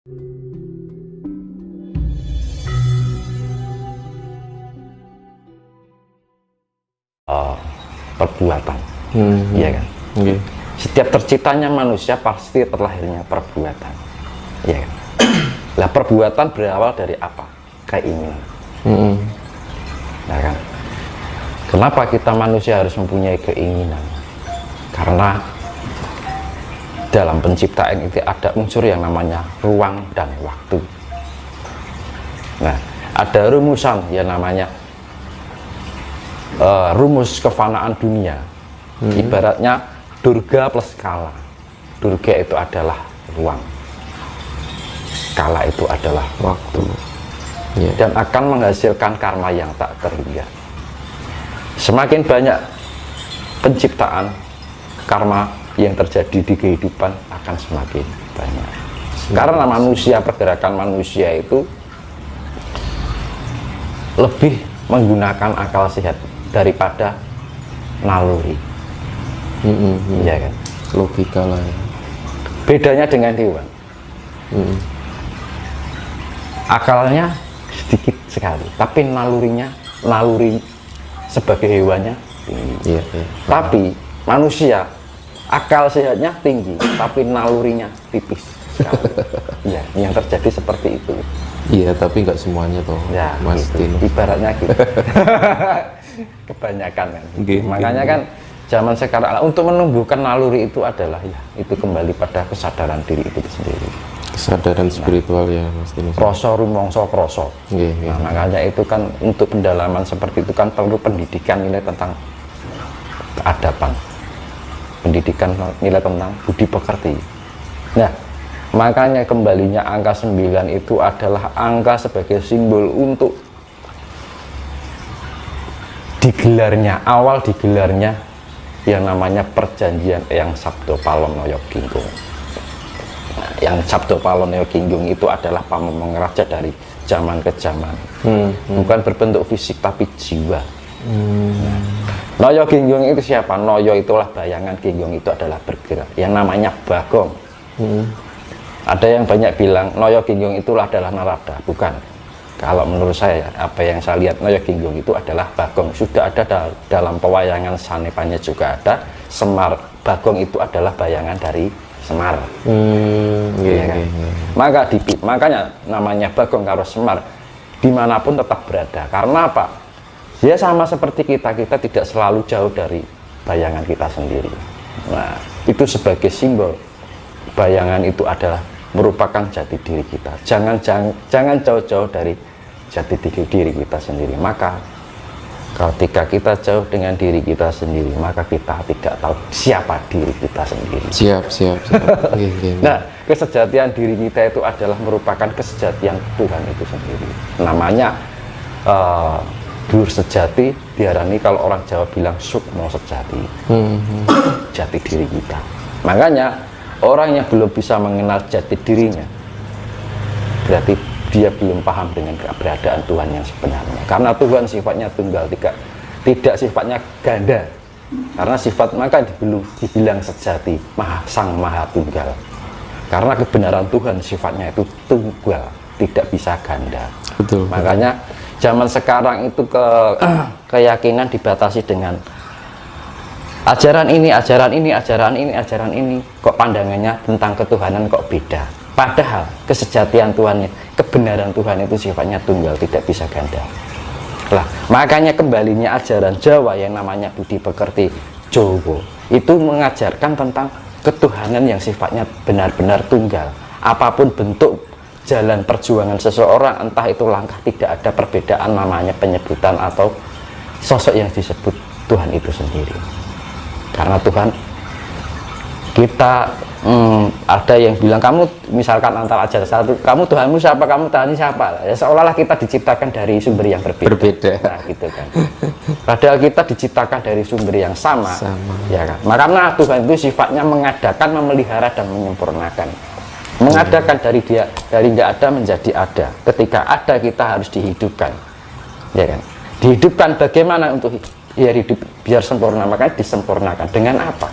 Perbuatan, ya kan? Okay. Setiap terciptanya manusia pasti terlahirnya perbuatan, ya kan? Lah perbuatan berawal dari apa? Keinginan, ya kan? Kenapa kita manusia harus mempunyai keinginan? Karena dalam penciptaan itu ada unsur yang namanya ruang dan waktu. Nah, ada rumusan yang namanya rumus kefanaan dunia. Ibaratnya durga plus kala. Durga itu adalah ruang, kala itu adalah waktu, dan akan menghasilkan karma yang tak terhingga. Semakin banyak penciptaan, karma yang terjadi di kehidupan akan semakin banyak. Karena manusia, pergerakan manusia itu lebih menggunakan akal sehat daripada naluri, ya kan? Logika lah ya. Bedanya dengan hewan, akalnya sedikit sekali, tapi naluri sebagai hewannya tinggi. Tapi manusia akal sehatnya tinggi, tapi nalurinya tipis sekali. Ya, yang terjadi seperti itu. Iya, tapi nggak semuanya toh, Ya, Mas gitu. Dino. Ibaratnya gitu. Kebanyakan kan. Makanya kan zaman sekarang untuk menumbuhkan naluri itu adalah itu kembali pada kesadaran diri itu sendiri. Kesadaran spiritual ya, Mas Dino. Kroso rumongso kroso. Nah, makanya itu kan untuk pendalaman seperti itu kan perlu pendidikan nilai tentang keadaban. Pendidikan nilai tentang budi pekerti. Nah, makanya kembalinya angka 9 itu adalah angka sebagai simbol untuk awal digelarnya yang namanya perjanjian yang Sabdo Palonoyo Ginggung. Nah, yang Sabdo Palonoyo Ginggung itu adalah pamomong raja dari zaman ke zaman. Bukan berbentuk fisik tapi jiwa. Nah, Noyo Ginggung itu siapa? Noyo itulah bayangan, Ginggung itu adalah bergerak. Yang namanya Bagong. Ada yang banyak bilang Noyo Ginggung itulah adalah Narada. Bukan. Kalau menurut saya, apa yang saya lihat, Noyo Ginggung itu adalah Bagong. Sudah ada dalam pewayangan Sanepanya juga ada. Semar, Bagong itu adalah bayangan dari Semar. Kan? Makanya namanya Bagong karo Semar dimanapun tetap berada. Karena apa? Ya sama seperti kita tidak selalu jauh dari bayangan kita sendiri. Nah, itu sebagai simbol bayangan itu adalah merupakan jati diri kita. Jangan jauh-jauh dari jati diri kita sendiri. Maka ketika kita jauh dengan diri kita sendiri, maka kita tidak tahu siapa diri kita sendiri. Siap. Nah, kesejatian diri kita itu adalah merupakan kesejatian Tuhan itu sendiri. Namanya dur sejati, diarani kalau orang Jawa bilang sukmo sejati. Jati diri kita. Makanya orang yang belum bisa mengenal jati dirinya, berarti dia belum paham dengan keberadaan Tuhan yang sebenarnya. Karena Tuhan sifatnya tunggal, tidak sifatnya ganda. Karena sifat maka dibilang sejati, sang maha tunggal. Karena kebenaran Tuhan sifatnya itu tunggal, tidak bisa ganda. Betul. Makanya zaman sekarang itu keyakinan dibatasi dengan ajaran ini, kok pandangannya tentang ketuhanan kok beda. Padahal kesejatian Tuhan, kebenaran Tuhan itu sifatnya tunggal, tidak bisa ganda. Lah, makanya kembalinya ajaran Jawa yang namanya budi pekerti Jowo itu mengajarkan tentang ketuhanan yang sifatnya benar-benar tunggal. Apapun bentuk jalan perjuangan seseorang, entah itu langkah, tidak ada perbedaan namanya penyebutan atau sosok yang disebut Tuhan itu sendiri. Karena Tuhan kita ada yang bilang, kamu misalkan antara ajaran satu, kamu Tuhanmu siapa, kamu Tuhan siapa, ya seolah-olah kita diciptakan dari sumber yang berbeda. Nah, gitu kan. Padahal kita diciptakan dari sumber yang sama. Ya kan. Karena Tuhan itu sifatnya mengadakan, memelihara dan menyempurnakan. Mengadakan dari tidak ada menjadi ada. Ketika ada kita harus dihidupkan, ya kan. Dihidupkan bagaimana untuk biar hidup biar sempurna, makanya disempurnakan dengan apa?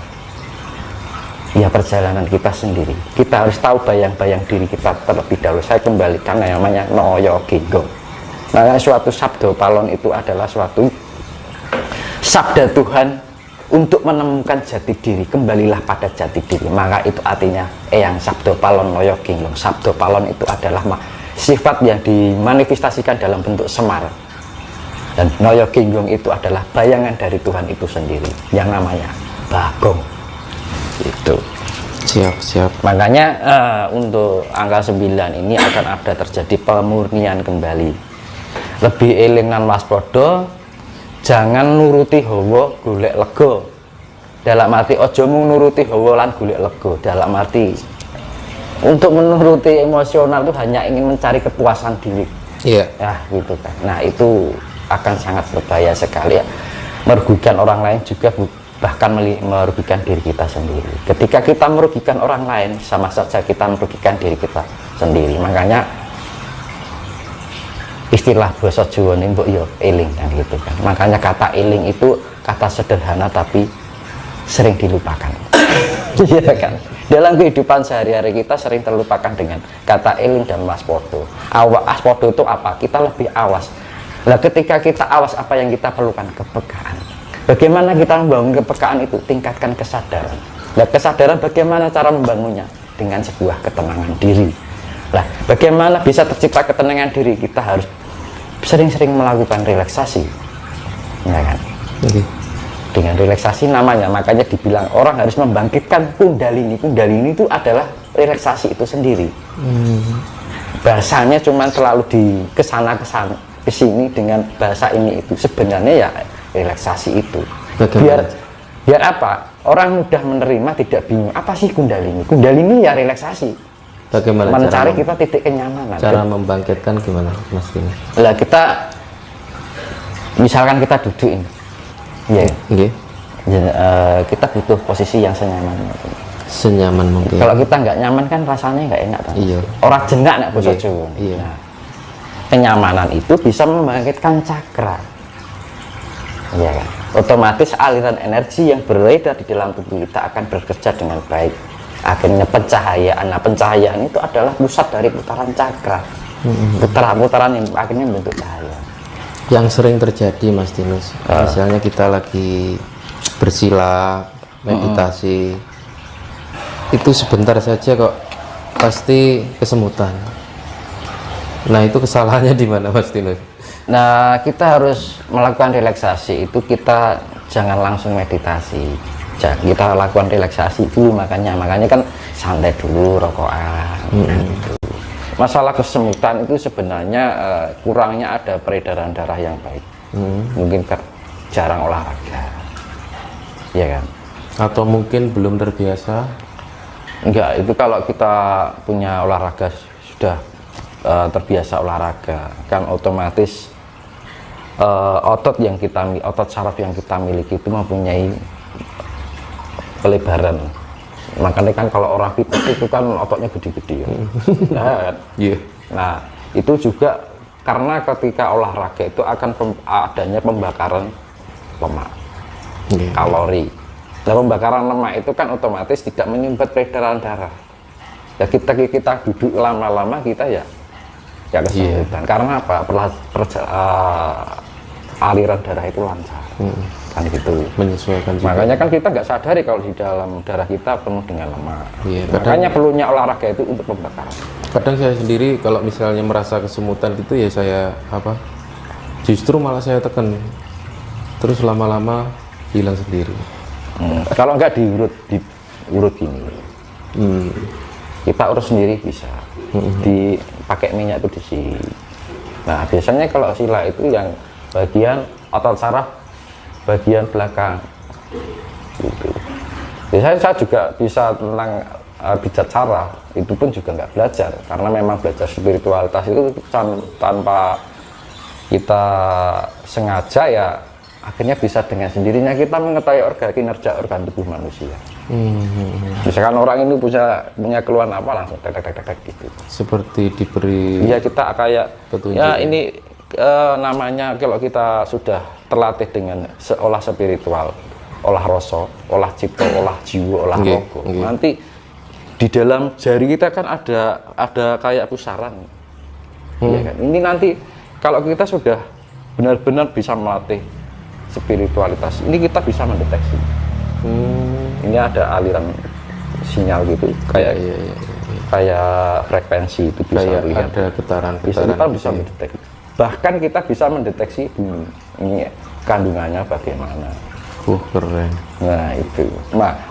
Ya perjalanan kita sendiri. Kita harus tahu bayang-bayang diri kita terlebih dahulu. Saya kembalikan yang namanya Noyo Ginggong. Nah, suatu sabdo palon itu adalah suatu sabda Tuhan untuk menemukan jati diri. Kembalilah pada jati diri. Maka itu artinya Eyang Sabdo Palon Noyo Ginggong. Sabdo palon itu adalah sifat yang dimanifestasikan dalam bentuk semar. Dan Noyo Ginggong itu adalah bayangan dari Tuhan itu sendiri yang namanya Bagong. Itu Siap. makanya untuk angka 9 ini akan ada terjadi pemurnian kembali. Lebih eling lan waspada, jangan nuruti hawa golek lega. Dalam arti ojo mung nuruti hawa lan golek lega. Dalam arti untuk menuruti emosional itu hanya ingin mencari kepuasan diri. Iya. Ya gitu kan. Nah itu akan sangat berbahaya sekali ya. Merugikan orang lain juga, bahkan merugikan diri kita sendiri. Ketika kita merugikan orang lain, sama saja kita merugikan diri kita sendiri. Makanya istilah basa Jawa ini mbok yo eling kan gitu kan. Makanya kata eling itu kata sederhana tapi sering dilupakan. Iya kan? Dalam kehidupan sehari-hari kita sering terlupakan dengan kata eling dan waspada. Waspada itu apa? Kita lebih awas. Nah, ketika kita awas, apa yang kita perlukan? Kepekaan. Bagaimana kita membangun kepekaan itu? Tingkatkan kesadaran. Nah, kesadaran bagaimana cara membangunnya? Dengan sebuah ketenangan diri. Nah, bagaimana bisa tercipta ketenangan diri? Kita harus sering-sering melakukan relaksasi. Ya kan? Oke. Dengan relaksasi namanya, makanya dibilang orang harus membangkitkan kundalini. Kundalini itu adalah relaksasi itu sendiri. Bahasanya cuma selalu di kesana kesini dengan bahasa ini itu. Sebenarnya ya relaksasi itu. Biar apa? Orang mudah menerima, tidak bingung. Apa sih kundalini? Kundalini ya relaksasi. Bagaimana mencari kita titik kenyamanan. Cara membangkitkan gimana, Mas Dino? Lah kita misalkan kita duduk ini. Ya. Okay. Kita butuh posisi yang senyaman mungkin. Senyaman mungkin. Kalau kita nggak nyaman kan rasanya nggak enak kan? Iya. Orang jengak nek basa Jawa. Iya. Nah, kenyamanan itu bisa membangkitkan cakra. Iya kan? Otomatis aliran energi yang beredar di dalam tubuh kita akan bekerja dengan baik. Akhirnya pencahayaan. Nah, pencahayaan itu adalah pusat dari putaran cakra. Putaran yang akhirnya membentuk cahaya. Yang sering terjadi, Mas Dinus, misalnya kita lagi bersila, meditasi, itu sebentar saja kok pasti kesemutan. Nah, itu kesalahannya di mana, Mas Dinus? Nah, kita harus melakukan relaksasi itu, kita jangan langsung meditasi. Kita lakukan relaksasi dulu, makanya kan santai dulu, rokokan. Gitu. Masalah kesemutan itu sebenarnya kurangnya ada peredaran darah yang baik. Mungkin jarang olahraga, ya kan? Atau mungkin belum terbiasa? Enggak, itu kalau kita punya olahraga, sudah terbiasa olahraga, kan otomatis otot saraf yang kita miliki itu mempunyai pelebaran. Makanya kan kalau orang fitness itu kan ototnya gede-gede ya. Nah, itu juga karena ketika olahraga itu akan adanya pembakaran lemak, kalori. Nah, pembakaran lemak itu kan otomatis tidak menyumbat peredaran darah. Ya kita duduk lama-lama kita ya kesulitan. Karena apa? Aliran darah itu lancar. Kan gitu. Menyesuaikan juga. Makanya kan kita nggak sadari kalau di dalam darah kita penuh dengan lemak. Makanya perlunya olahraga itu untuk pembakaran. Kadang saya sendiri kalau misalnya merasa kesemutan gitu ya saya justru malah saya tekan, terus lama-lama hilang sendiri. Kalau nggak diurut gini, kita urus sendiri bisa. Dipakai minyak itu di sini. Nah, biasanya kalau sila itu yang bagian otot saraf bagian belakang gitu. Biasanya saya juga bisa tentang pijat saraf, itu pun juga nggak belajar, karena memang belajar spiritualitas itu tanpa kita sengaja ya akhirnya bisa dengan sendirinya kita mengetahui kinerja organ tubuh manusia. Misalkan orang ini punya keluhan apa, langsung tek gitu. Seperti diberi. Iya, kita kayak petunjuk. Ya ini namanya kalau kita sudah terlatih dengan seolah spiritual, olah rasa, olah cipta, olah jiwa, olah Nggih, raga. nggih. Nanti di dalam jari kita kan ada kayak pusaran. Iya kan? Ini nanti kalau kita sudah benar-benar bisa melatih spiritualitas, ini kita bisa mendeteksi. Ini ada aliran sinyal gitu, kayak Iya. kayak frekuensi itu bisa Kayak lihat. ada Bisa getaran-getaran. kita bisa gitu ya. mendeteksi. Bahkan kita bisa mendeteksi ini kandungannya bagaimana. Keren. Nah itu,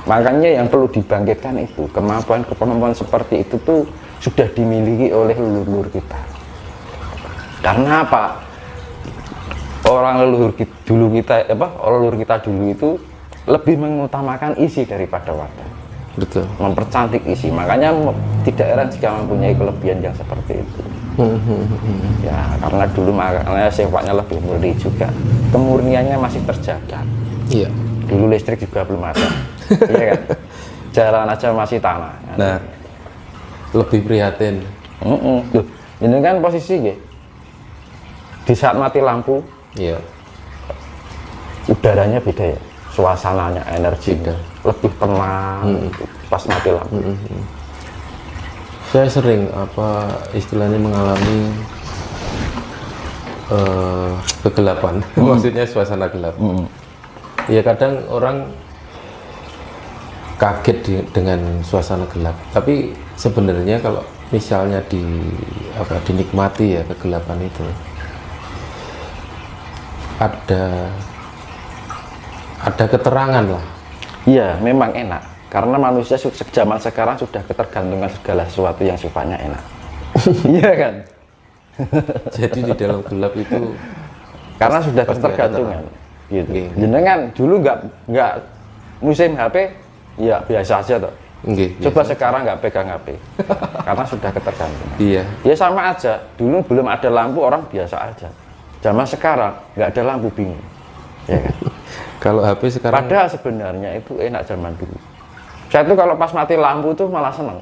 makanya yang perlu dibangkitkan itu kemampuan seperti itu tuh sudah dimiliki oleh leluhur kita. Karena apa? Orang leluhur kita dulu itu lebih mengutamakan isi daripada wadah, Betul. mempercantik isi. Makanya tidak heran jika mempunyai kelebihan yang seperti itu. Ya karena dulu makanya sifatnya lebih murni juga, kemurniannya masih terjaga. Iya. Dulu listrik juga belum ada. Iya kan? Jalan aja masih tanah kan? Nah, lebih prihatin. Loh, ini kan posisi gitu. Di saat mati lampu Iya. udaranya beda ya, suasananya, energinya lebih tenang pas mati lampu. Saya sering istilahnya mengalami kegelapan. Maksudnya suasana gelap. Ya kadang orang kaget dengan suasana gelap, tapi sebenarnya kalau misalnya dinikmati ya kegelapan itu ada keterangan lah. Iya, memang enak karena manusia zaman sekarang sudah ketergantungan segala sesuatu yang sifatnya enak. Iya kan? Jadi di dalam gelap itu Karena sudah pasti ketergantungan gitu. Nggih. Jenengan dulu nggak musim HP ya biasa aja toh. nggih, Coba sekarang nggak pegang HP karena sudah ketergantungan. iya. Ya sama aja, dulu belum ada lampu orang biasa aja. Zaman sekarang nggak ada lampu bingung. Ya kan? Kalau HP sekarang Padahal sebenarnya itu enak zaman dulu. Saya tuh kalau pas mati lampu tuh malah seneng.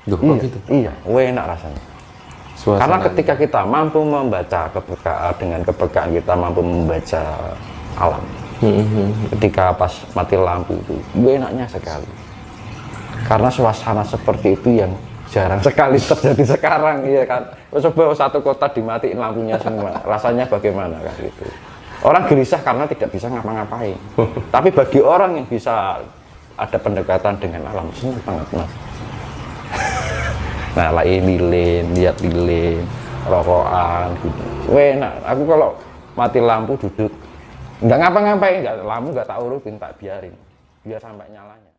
Duh, kok Iya, gitu? iya, enak rasanya. Suasana. Karena ketika kita mampu membaca dengan kepekaan kita mampu membaca alam. Ketika pas mati lampu itu, enaknya sekali. Karena suasana seperti itu yang jarang sekali terjadi sekarang, iya kan. Coba satu kota dimatiin lampunya semua, rasanya bagaimana kan gitu. Orang gelisah karena tidak bisa ngapa-ngapain. Tapi bagi orang yang bisa ada pendekatan dengan alam, senang banget mas. Nah, lilin, lihat lilin, rokokan, gitu. Enak. Aku kalau mati lampu duduk, nggak ngapa-ngapain, lampu nggak tak urutin, tak biarin, biar sampai nyalanya.